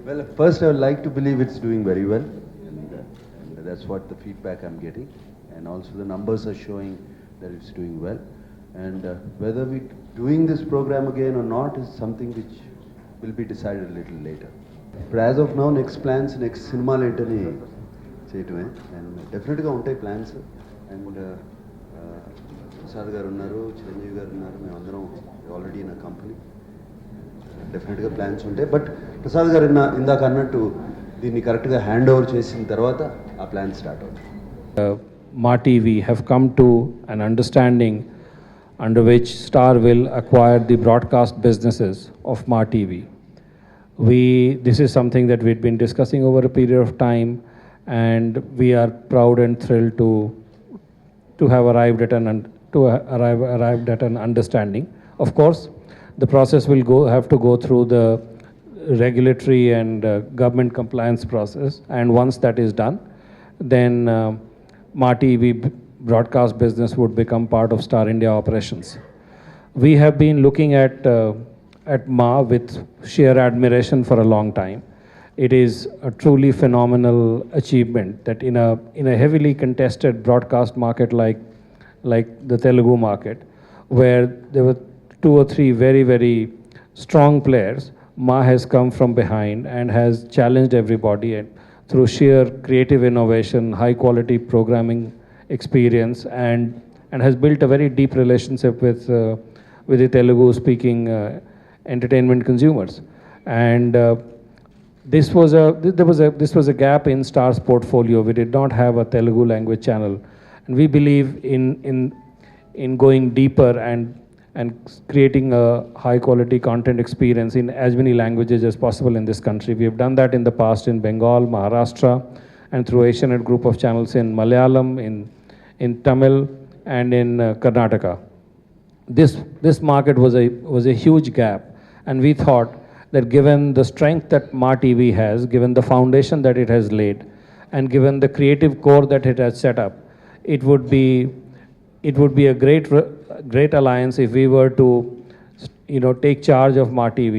Well, first I would like to believe it's doing very well, and that's what the feedback I'm getting, and also the numbers are showing that it's doing well. And whether we doing this program again or not is something which will be decided a little later. But as of now, next plans, next cinema ఏంటని చేయటమే, and definitely ఉంటాయి plans, and Prasad గారు ఉన్నారు, చిరంజీవి గారు ఉన్నారు, మేమందరం already in a company. డెఫినెట్గా plans ఉంటాయి, బట్ ప్రసాద్ గారు ఇందాక అన్నట్టు దీన్ని కరెక్ట్గా హ్యాండ్ ఓవర్ చేసిన తర్వాత ఆ ప్లాన్ స్టార్ట్ అవుతుంది. Maa TV have come to an understanding under which Star will acquire the broadcast businesses of Maa TV. This is something that we've been discussing over a period of time, and we are proud and thrilled to have arrived at an understanding. Of course, the process will have to go through the regulatory and government compliance process, and once that is done, then Maa TV broadcast business would become part of Star India operations. We have been looking at Maa with sheer admiration for a long time. It is a truly phenomenal achievement that in a heavily contested broadcast market like the Telugu market, where there were 2 or 3 very, very strong players, Maa has come from behind and has challenged everybody, and through sheer creative innovation, high quality programming experience, and has built a very deep relationship with the Telugu speaking entertainment consumers. And this was a gap in Star's portfolio. We did not have a Telugu language channel, and we believe in going deeper and creating a high quality content experience in as many languages as possible in this country. We have done that in the past in Bengal, Maharashtra, and through Asianet group of channels in Malayalam, in Tamil, and in Karnataka. This market was a huge gap, and we thought that given the strength that Maa TV has, given the foundation that it has laid, and given the creative core that it has set up, it would be a great alliance if we were to, take charge of Maa TV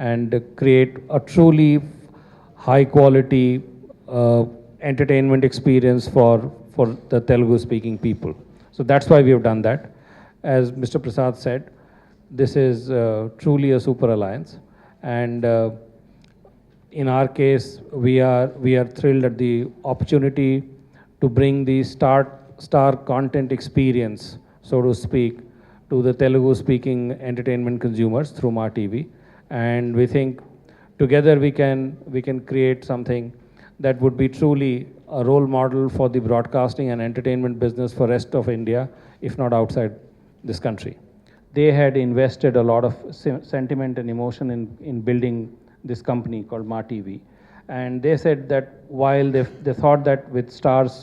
and create a truly high quality entertainment experience for the Telugu speaking people. So that's why we have done that. As Mr. Prasad said, this is truly a super alliance, and in our case, we are thrilled at the opportunity to bring the star content experience, so to speak, to the Telugu speaking entertainment consumers through Maa TV, and we think together we can create something that would be truly a role model for the broadcasting and entertainment business for rest of India, if not outside this country. They had invested a lot of sentiment and emotion in building this company called Maa TV, and they said that while they thought that with Star's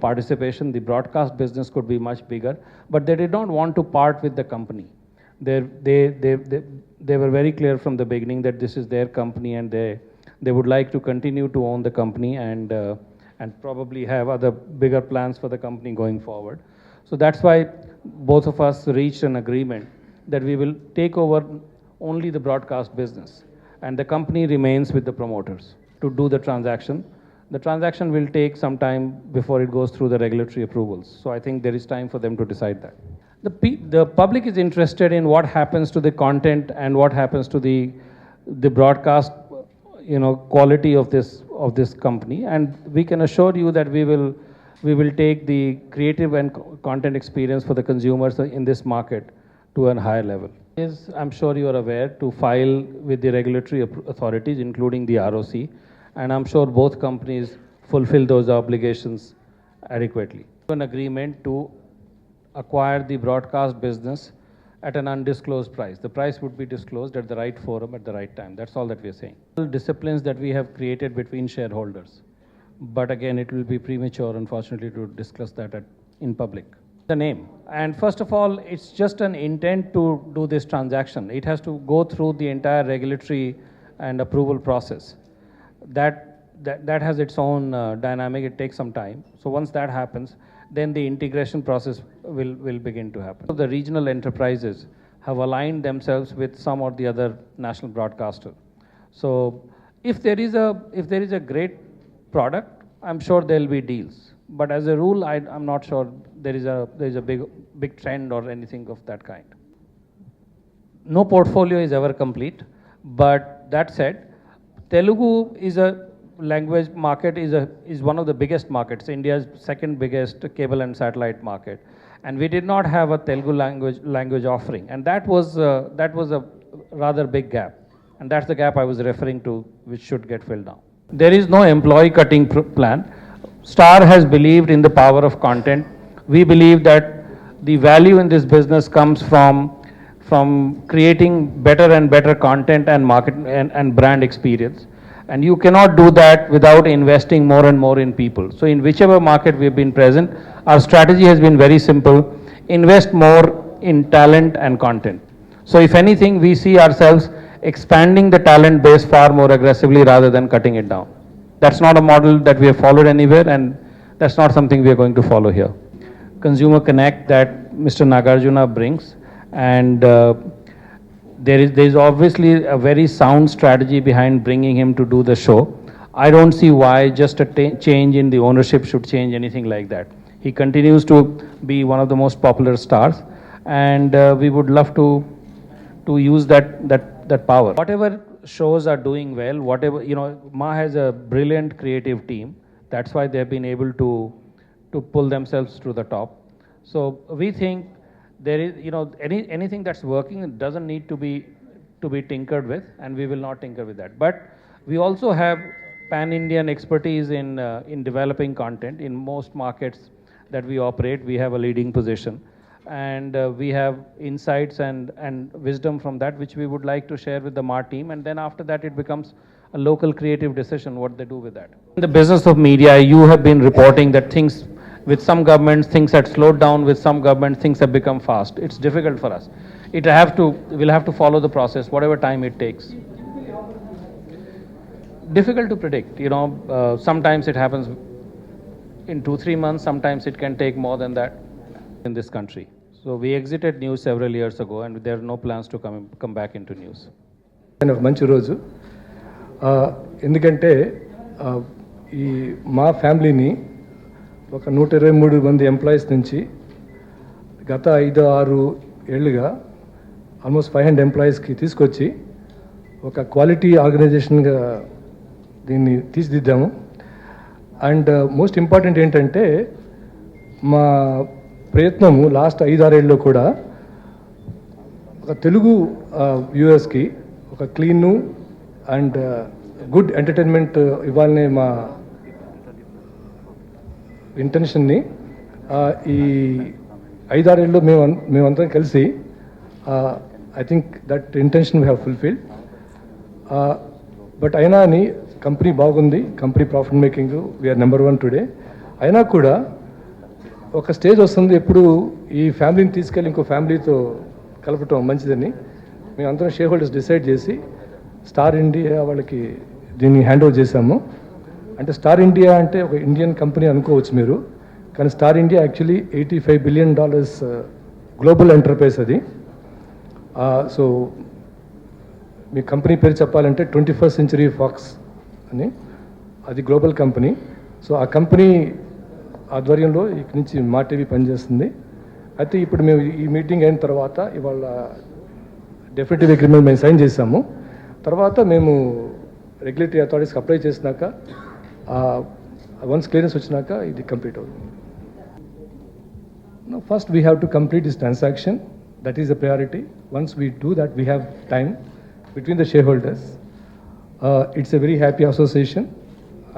participation, the broadcast business could be much bigger, but they did not want to part with the company. They were very clear from the beginning that this is their company, and they would like to continue to own the company and probably have other bigger plans for the company going forward. So that's why both of us reached an agreement that we will take over only the broadcast business, and the company remains with the promoters to do the transaction. The transaction will take some time before it goes through the regulatory approvals. So I think there is time for them to decide that. The public is interested in what happens to the content and what happens to the broadcast, quality of this company, and we can assure you that we will take the creative and content experience for the consumers in this market to a higher level. I'm sure you are aware, to file with the regulatory authorities, including the ROC, and I'm sure both companies fulfill those obligations adequately. An agreement to acquire the broadcast business at an undisclosed price. The price would be disclosed at the right forum at the right time. That's all that we are saying. Disciplines that we have created between shareholders. But again, it will be premature, unfortunately, to discuss that in public. The name. And first of all, it's just an intent to do this transaction. It has to go through the entire regulatory and approval process. That has its own dynamic. It takes some time. So once that happens, then the integration process will begin to happen. So the regional enterprises have aligned themselves with some or the other national broadcaster. So if there is a great product, I'm sure there will be deals. But as a rule, I'm not sure there is a big trend or anything of that kind. No portfolio is ever complete, but that said, Telugu is a language market is one of the biggest markets, India's second biggest cable and satellite market, and we did not have a Telugu language offering, and that was a rather big gap, and that's the gap I was referring to, which should get filled now. There is no employee cutting plan. Star has believed in the power of content. We believe that the value in this business comes from creating better and better content and market and brand experience. And you cannot do that without investing more and more in people. So in whichever market we've been present, our strategy has been very simple: invest more in talent and content. So if anything, we see ourselves expanding the talent base far more aggressively rather than cutting it down. That's not a model that we have followed anywhere, and that's not something we are going to follow here. Consumer connect that Mr. Nagarjuna brings, and there is obviously a very sound strategy behind bringing him to do the show. I don't see why just a change in the ownership should change anything like that. He continues to be one of the most popular stars, and we would love to use that power. Whatever shows are doing well, whatever, Ma has a brilliant creative team. That's why they've been able to pull themselves to the top. So we think there is, anything that's working doesn't need to be tinkered with, and we will not tinker with that. But we also have pan-Indian expertise in developing content. In most markets that we operate, we have a leading position, and we have insights and wisdom from that, which we would like to share with the Maa team, and then after that it becomes a local creative decision what they do with that. In the business of media, you have been reporting that things with some governments, things had slowed down. With some governments, things have become fast. It's difficult for us. We'll have to follow the process, whatever time it takes. Difficult to predict. Sometimes it happens in 2-3 months. Sometimes it can take more than that in this country. So we exited news several years ago, and there are no plans to come back into news. మంచి రోజు ఎందుకంటే ఈ మా ఫ్యామిలీని ఒక 123 మంది employees నుంచి గత 5-6 ఏళ్ళుగా ఆల్మోస్ట్ 500 ఎంప్లాయీస్కి తీసుకొచ్చి ఒక క్వాలిటీ ఆర్గనైజేషన్గా దీన్ని తీర్చిదిద్దాము. అండ్ మోస్ట్ ఇంపార్టెంట్ ఏంటంటే మా ప్రయత్నము లాస్ట్ 5-6 ఏళ్ళలో కూడా ఒక తెలుగు వ్యూవర్స్కి ఒక క్లీను అండ్ గుడ్ ఎంటర్టైన్మెంట్ ఇవ్వాలనే మా ఇంటెన్షన్ని ఈ 5-6 ఏళ్ళలో మేమందరం కలిసి I think that intention we have fulfilled. But అయినా అని కంపెనీ బాగుంది, company profit making, we're number 1 today. అయినా కూడా ఒక స్టేజ్ వస్తుంది ఎప్పుడు ఈ ఫ్యామిలీని తీసుకెళ్ళి ఇంకో ఫ్యామిలీతో కలపటం మంచిదని మేమందరం షేర్ హోల్డర్స్ డిసైడ్ చేసి స్టార్ ఇండియా వాళ్ళకి దీన్ని హ్యాండ్ ఓవర్ చేశాము. అంటే స్టార్ ఇండియా అంటే ఒక ఇండియన్ కంపెనీ అనుకోవచ్చు మీరు, కానీ star India actually $85 billion global enterprise అది. సో మీ కంపెనీ పేరు చెప్పాలంటే 21st Century Fox అని, అది గ్లోబల్ కంపెనీ. సో ఆ కంపెనీ ఆధ్వర్యంలో ఇక్కడి నుంచి మా టీవీ పనిచేస్తుంది. అయితే ఇప్పుడు మేము ఈ మీటింగ్ అయిన తర్వాత ఇవాళ డెఫినెటివ్ అగ్రిమెంట్ మేము సైన్ చేసాము. తర్వాత మేము రెగ్యులేటరీ అథారిటీస్కి అప్లై చేసినాక వన్స్ క్లియరెన్స్ వచ్చినాక ఇది కంప్లీట్ అవుతుంది. First we have to complete this transaction, that is the priority. Once we do that we have time between the shareholders. It's a very happy association,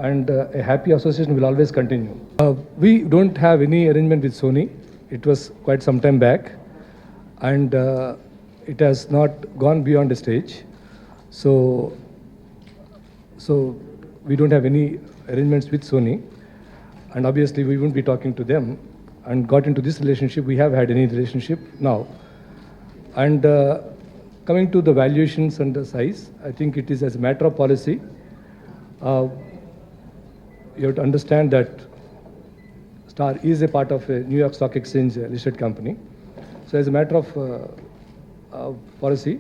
and a happy association will always continue. We don't have any arrangement with Sony. It was quite some time back, and it has not gone beyond the stage. So we don't have any arrangements with Sony, and obviously we won't be talking to them and got into this relationship. We have had any relationship now, and coming to the valuations and the size, I think it is as a matter of policy. You have to understand that Star is a part of a New York Stock Exchange listed company. So as a matter of policy,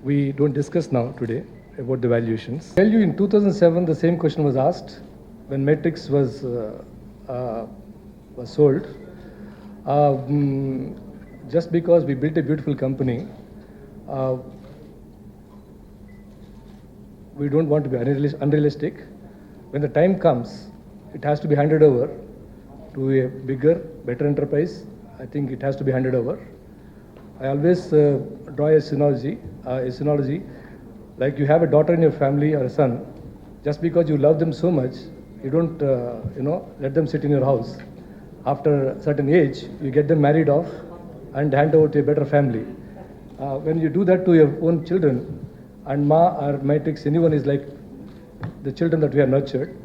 we don't discuss now today about the valuations. Tell you in 2007 the same question was asked when Matrix was sold. Just because we built a beautiful company, we don't want to be unrealistic. When the time comes, it has to be handed over to a bigger, better enterprise. I think it has to be handed over. I always draw a synology, like you have a daughter in your family or a son. Just because you love them so much, you don't, let them sit in your house. After a certain age, you get them married off and hand over to a better family. When you do that to your own children, and Ma or Matrix, anyone is like the children that we have nurtured,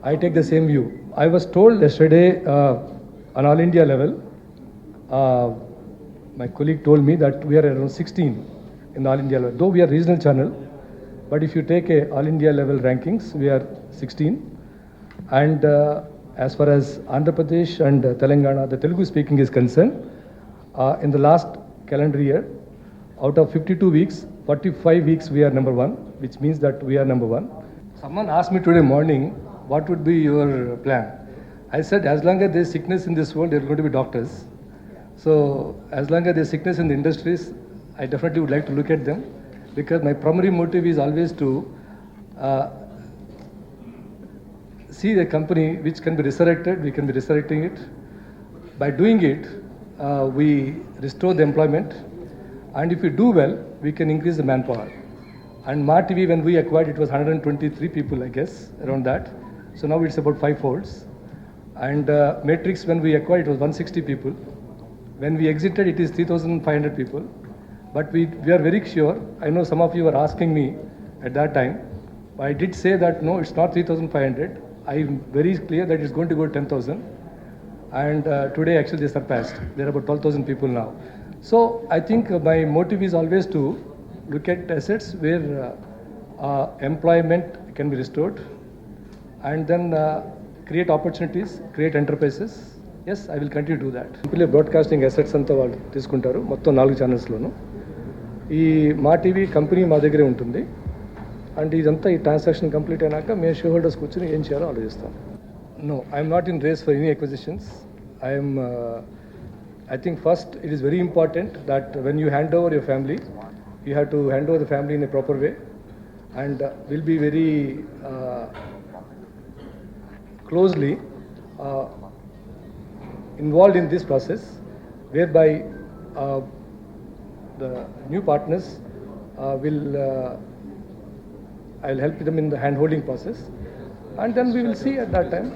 I take the same view. I was told yesterday on all India level, my colleague told me that we are around 16 in the all India level. Though we are regional channel, but if you take a all India level rankings, we are 16. And as far as Andhra Pradesh and Telangana, the Telugu speaking is concerned, in the last calendar year, out of 52 weeks, 45 weeks we are number one, which means that we are number one. Someone asked me today morning, what would be your plan? I said, as long as there is sickness in this world, there are going to be doctors. So as long as there is sickness in the industries, I definitely would like to look at them, because my primary motive is always to see a company which can be resurrected. We can be resurrecting it. By doing it, we restore the employment, and if we do well, we can increase the manpower. And Maa TV, when we acquired, it was 123 people, I guess, around that. So now it's about 5-folds. And Matrix, when we acquired, it was 160 people. When we exited, it is 3,500 people. But we are very sure. I know some of you were asking me at that time. I did say that no, it's not 3,500. I'm very clear that it's going to go to 10,000. And today, actually, they surpassed. There are about 12,000 people now. So I think my motive is always to look at assets where employment can be restored, and then create opportunities, create enterprises. Yes, I will continue to do that. Simply broadcasting assets అంతా వాళ్ళు తీసుకుంటారు మొత్తం 4 ఛానల్స్లోను. ఈ మా TV company మా దగ్గరే ఉంటుంది. And ఇదంతా ఈ ట్రాన్సాక్షన్ కంప్లీట్ అయినాక మేము షేర్ హోల్డర్స్ కూర్చొని ఏం చేయాలో ఆలోచిస్తాం. No, I am not in race for any acquisitions. I think first it is very important that when you hand over your family, you have to hand over the family in a proper way, and will be very closely involved in this process, whereby the new partners I will help them in the hand holding process, and then we will see at that time.